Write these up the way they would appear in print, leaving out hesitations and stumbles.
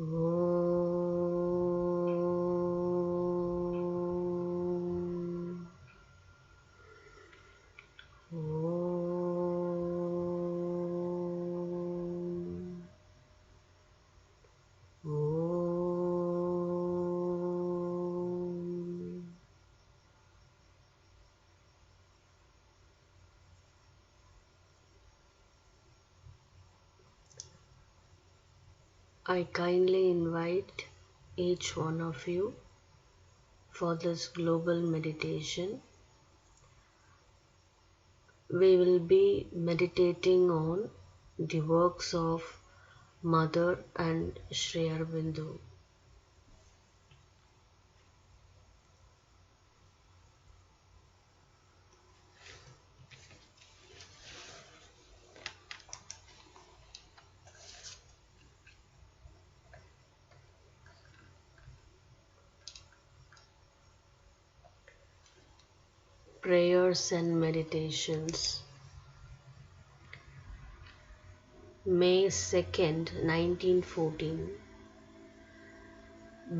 Om. Om. Om. I kindly invite each one of you for this global meditation. We will be meditating on the works of Mother and Sri Aurobindo. Prayers and Meditations. May 2nd, 1914.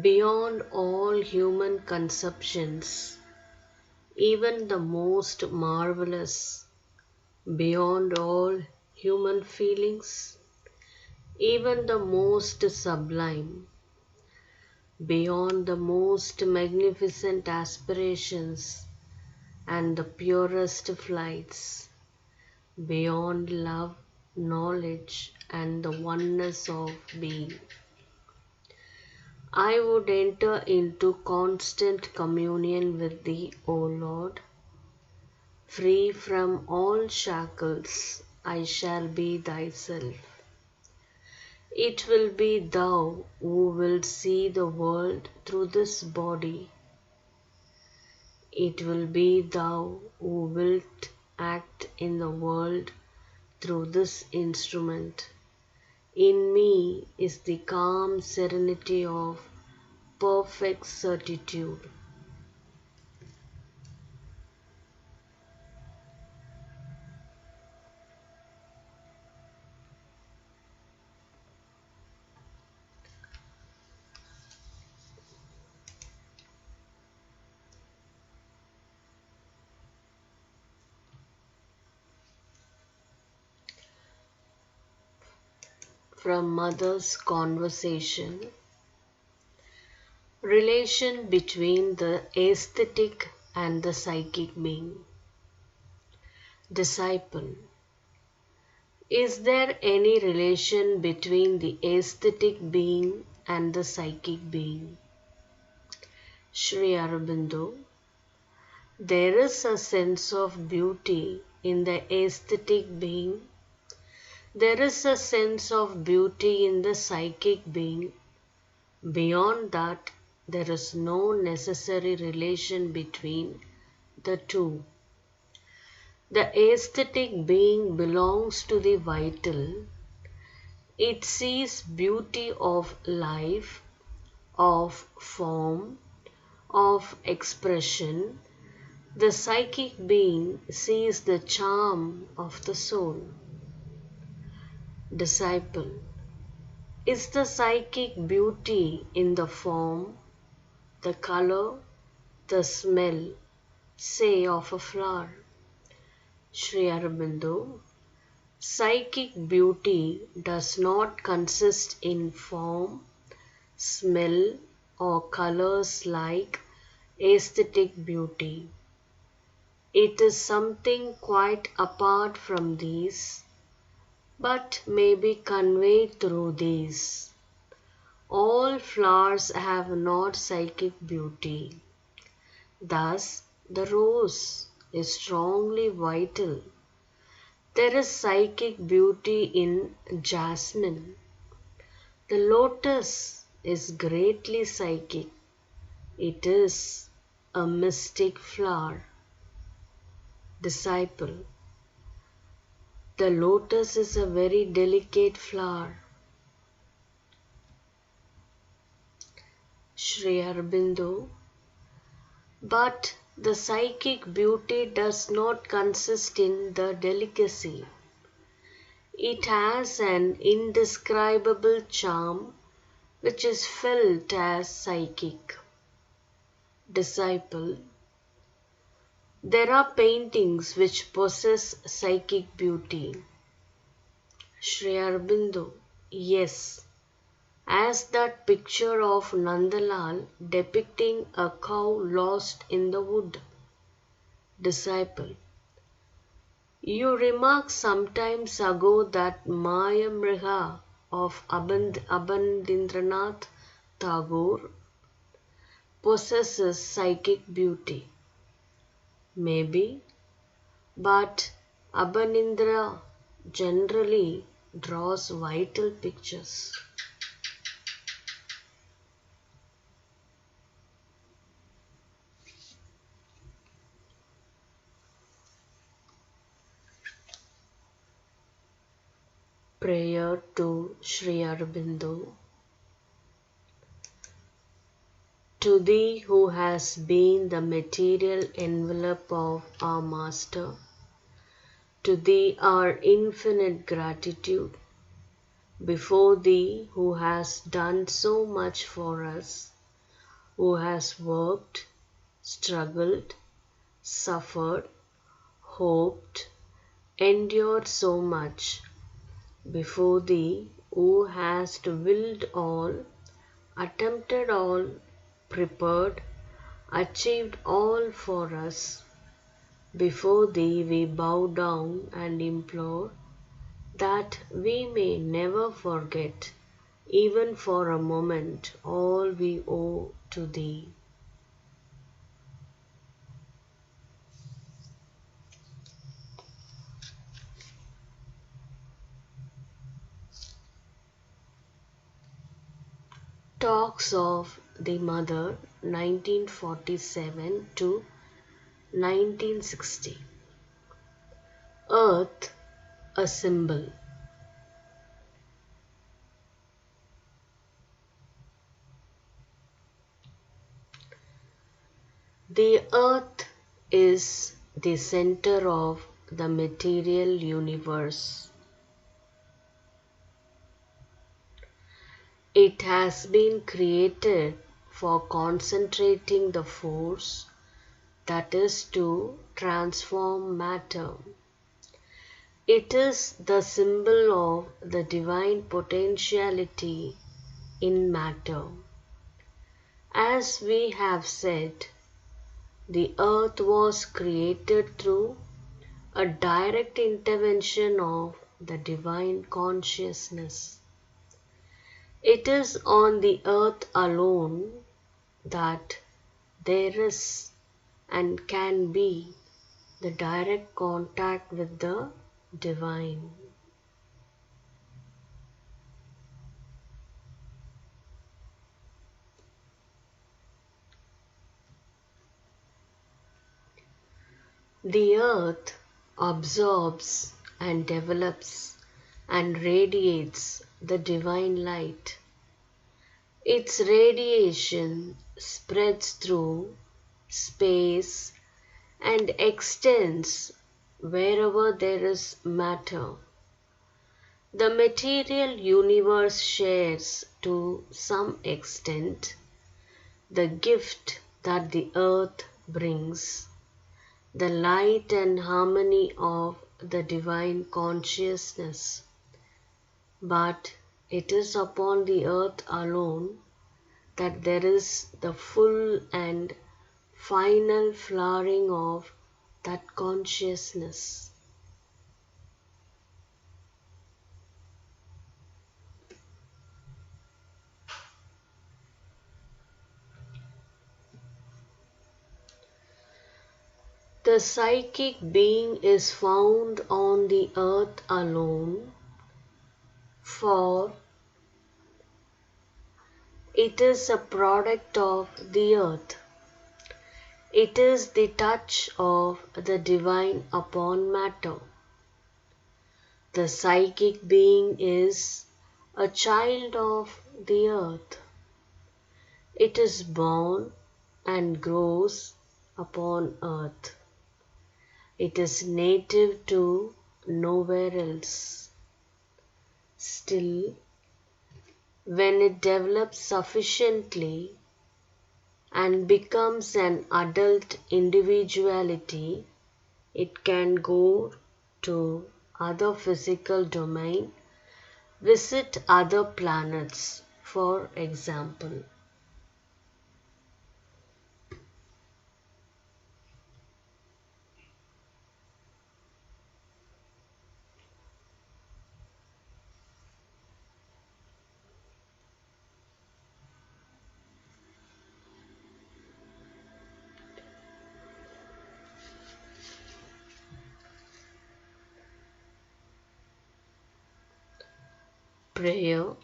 Beyond all human conceptions, even the most marvelous, beyond all human feelings, even the most sublime, beyond the most magnificent aspirations and the purest flights, beyond love, knowledge, and the oneness of being. I would enter into constant communion with Thee, O Lord. Free from all shackles, I shall be Thyself. It will be Thou who wilt see the world through this body. It will be Thou who wilt act in the world through this instrument. In me is the calm serenity of perfect certitude. From Mother's Conversation. Relation between the aesthetic and the psychic being. Disciple. Is there any relation between the aesthetic being and the psychic being? Sri Aurobindo. There is a sense of beauty in the aesthetic being. There is a sense of beauty in the psychic being. Beyond that, there is no necessary relation between the two. The aesthetic being belongs to the vital. It sees beauty of life, of form, of expression. The psychic being sees the charm of the soul. Disciple. Is the psychic beauty in the form, the color, the smell, say, of a flower? Sri Aurobindo. Psychic beauty does not consist in form, smell, or colors like aesthetic beauty. It is something quite apart from these, but may be conveyed through these. All flowers have not psychic beauty. Thus, the rose is strongly vital. There is psychic beauty in jasmine. The lotus is greatly psychic. It is a mystic flower. Disciple. The lotus is a very delicate flower. Sri Aurobindo. But the psychic beauty does not consist in the delicacy. It has an indescribable charm which is felt as psychic. Disciple, there are paintings which possess psychic beauty. Sri Aurobindo, yes, as that picture of Nandalal depicting a cow lost in the wood. Disciple, you remarked some times ago that Mayamriga of Abandindranath Tagore possesses psychic beauty. Maybe, but Abanindra generally draws vital pictures. Prayer to Sri Aurobindo. To thee who has been the material envelope of our Master, to thee our infinite gratitude. Before thee who has done so much for us, who has worked, struggled, suffered, hoped, endured so much, before thee who hast willed all, attempted all, prepared, achieved all for us, before thee we bow down and implore that we may never forget, even for a moment, all we owe to thee. Talks of the Mother, 1947 to 1960. Earth, a symbol. The earth is the center of the material universe. It has been created for concentrating the force that is to transform matter. It is the symbol of the divine potentiality in matter. As we have said, the earth was created through a direct intervention of the divine consciousness. It is on the earth alone that there is and can be the direct contact with the divine. The earth absorbs and develops and radiates the divine light. Its radiation spreads through space and extends wherever there is matter. The material universe shares to some extent the gift that the earth brings, the light and harmony of the divine consciousness. But it is upon the earth alone that there is the full and final flowering of that consciousness. The psychic being is found on the earth alone, for it is a product of the earth. It is the touch of the divine upon matter. The psychic being is a child of the earth. It is born and grows upon earth. It is native to nowhere else. Still, When it develops sufficiently and becomes an adult individuality, it can go to other physical domain, visit other planets, for example. Prayer.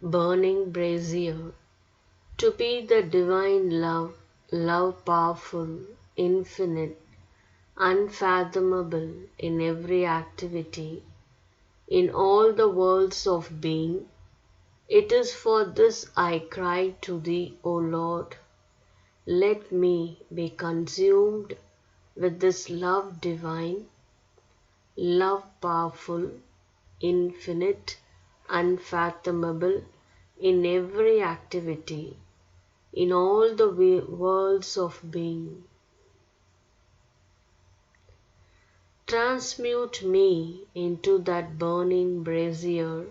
Burning brazier. To be the divine love, love powerful, infinite, unfathomable in every activity, in all the worlds of being. It is for this I cry to Thee, O Lord. Let me be consumed with this love divine, love powerful, infinite, unfathomable in every activity, in all the worlds of being. Transmute me into that burning brazier,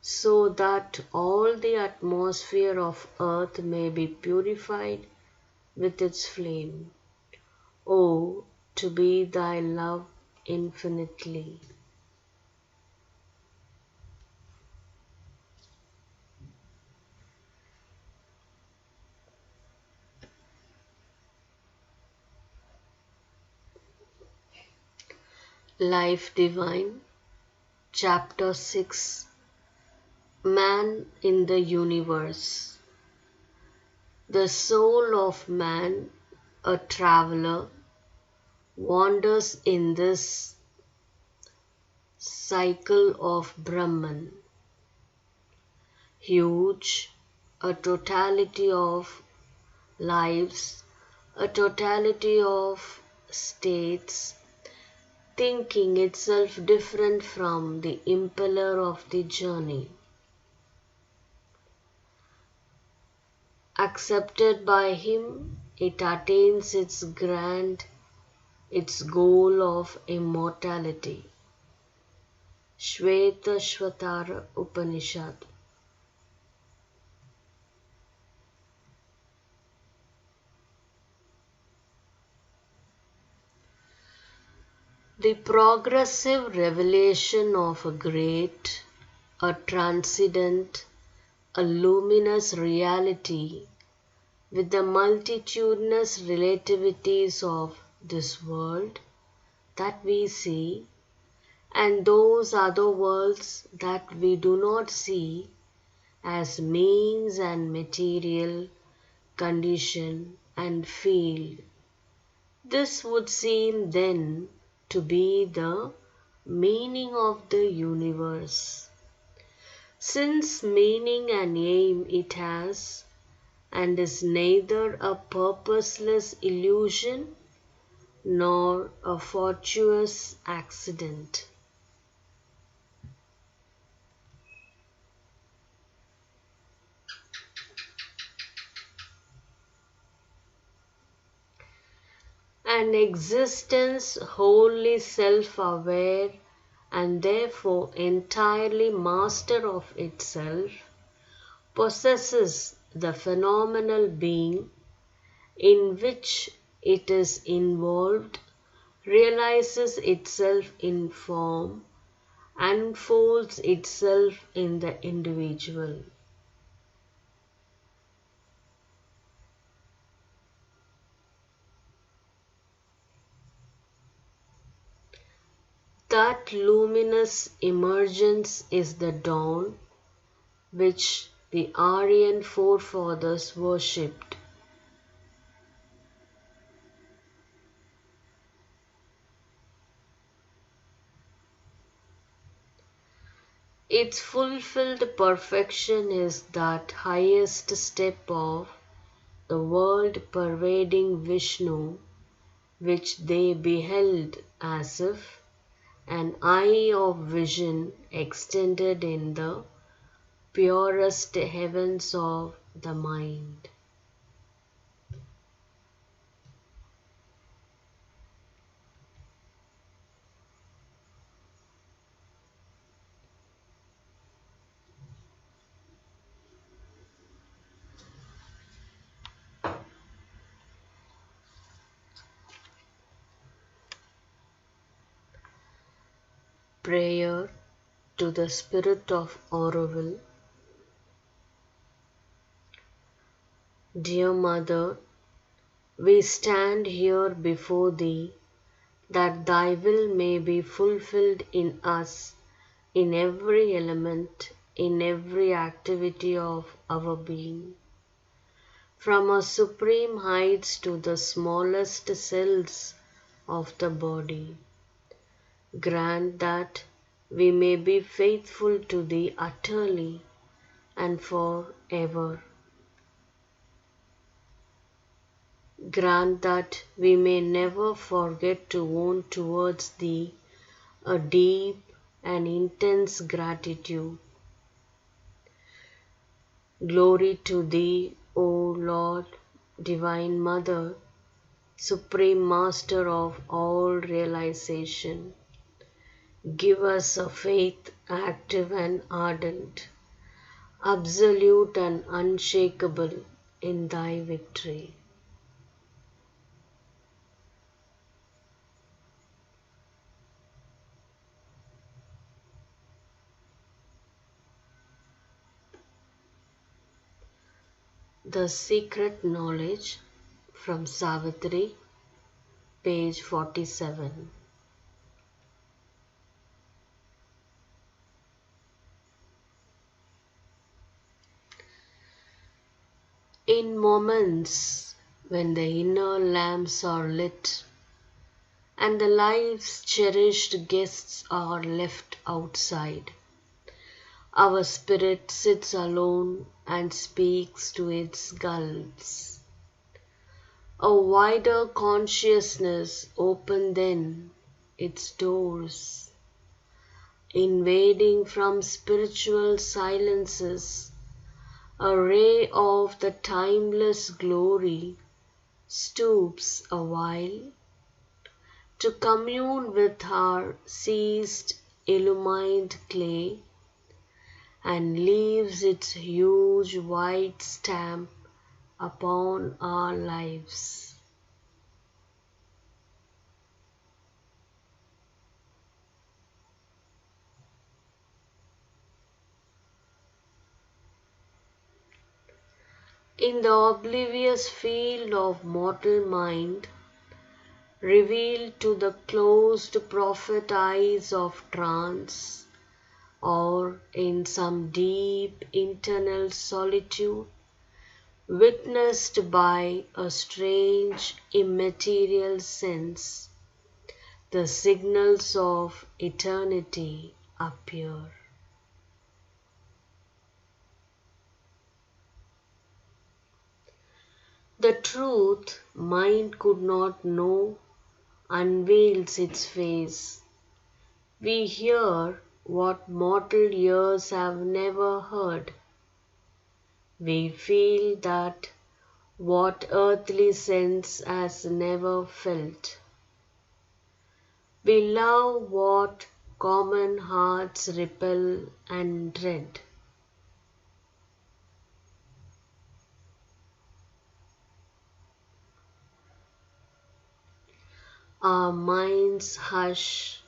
so that all the atmosphere of earth may be purified with its flame. Oh, to be Thy love infinitely. Life Divine, Chapter 6. Man in the Universe. The soul of man, a traveler, wanders in this cycle of Brahman, huge, a totality of lives, a totality of states, thinking itself different from the impeller of the journey. Accepted by him, it attains its goal of immortality. Shvetashvatara Upanishad. The progressive revelation of a great, a transcendent, a luminous reality with the multitudinous relativities of this world that we see and those other worlds that we do not see as means and material, condition and field. This would seem then to be the meaning of the universe. Since meaning and aim it has, and is neither a purposeless illusion nor a fortuitous accident. An existence wholly self-aware and therefore entirely master of itself possesses the phenomenal being in which it is involved, realizes itself in form, unfolds itself in the individual. That luminous emergence is the dawn which the Aryan forefathers worshipped. Its fulfilled perfection is that highest step of the world-pervading Vishnu which they beheld as if an eye of vision extended in the purest heavens of the mind. Prayer to the Spirit of Aurobindo. Dear Mother, we stand here before Thee that Thy will may be fulfilled in us, in every element, in every activity of our being. From our supreme heights to the smallest cells of the body. Grant that we may be faithful to Thee utterly and forever. Grant that we may never forget to own towards Thee a deep and intense gratitude. Glory to Thee, O Lord, Divine Mother, Supreme Master of all realization. Give us a faith active and ardent, absolute and unshakable in Thy victory. The Secret Knowledge from Savitri, page 47. In moments when the inner lamps are lit and the life's cherished guests are left outside, our spirit sits alone and speaks to its gulfs. A wider consciousness opened then its doors, invading from spiritual silences a ray of the timeless glory stoops awhile to commune with our ceased illumined clay and leaves its huge white stamp upon our lives. In the oblivious field of mortal mind, revealed to the closed prophet eyes of trance, or in some deep internal solitude, witnessed by a strange immaterial sense, the signals of eternity appear. The truth mind could not know unveils its face. We hear what mortal ears have never heard. We feel that what earthly sense has never felt. We love what common hearts repel and dread. Our minds hush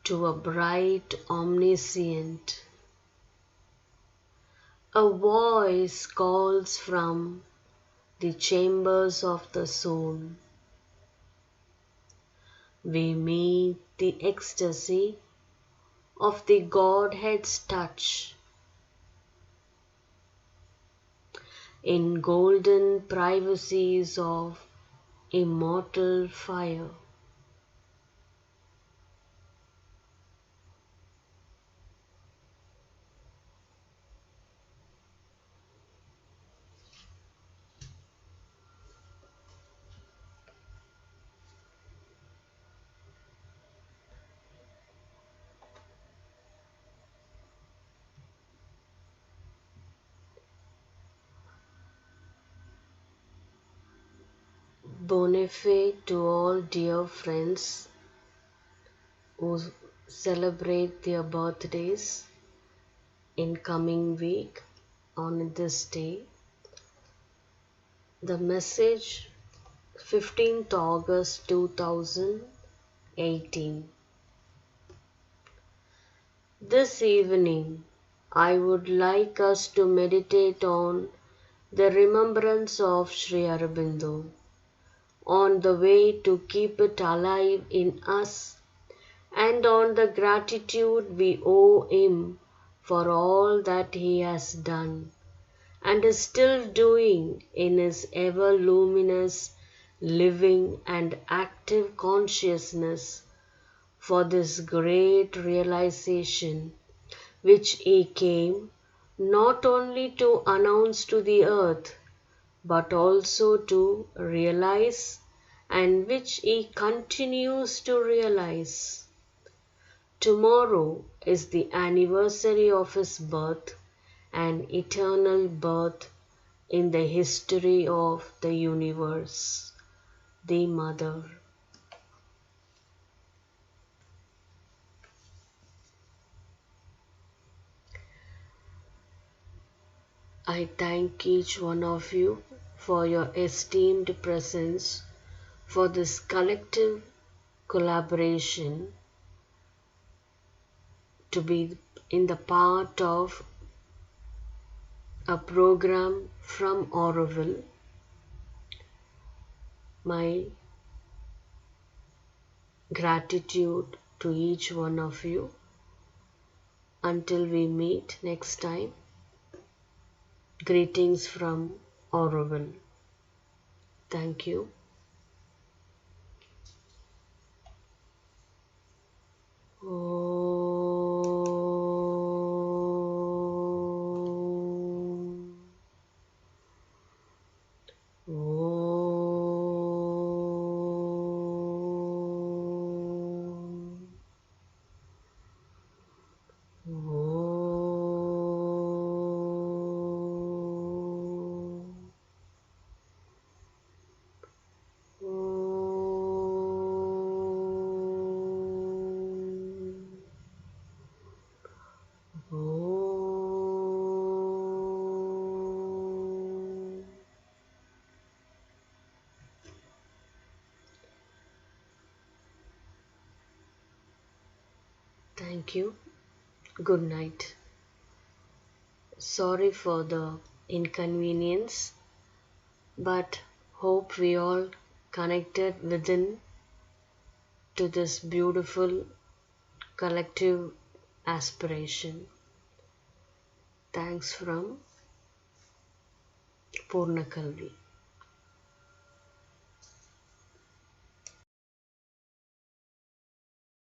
to a bright omniscient. A voice calls from the chambers of the soul. We meet the ecstasy of the Godhead's touch. In golden privacies of immortal fire. Bonafide to all dear friends who celebrate their birthdays in coming week on this day. The message 15th August 2018. This evening I would like us to meditate on the remembrance of Sri Aurobindo, on the way to keep it alive in us, and on the gratitude we owe him for all that he has done and is still doing in his ever luminous, living and active consciousness for this great realization which he came not only to announce to the earth but also to realize, and which he continues to realize. Tomorrow is the anniversary of his birth, an eternal birth in the history of the universe, the Mother. I thank each one of you for your esteemed presence, for this collective collaboration to be in the part of a program from Auroville. My gratitude to each one of you. Until we meet next time, greetings from Auroville. Thank you. Thank you. Good night. Sorry for the inconvenience, but hope we all connected within to this beautiful collective aspiration. Thanks from Purnakalvi.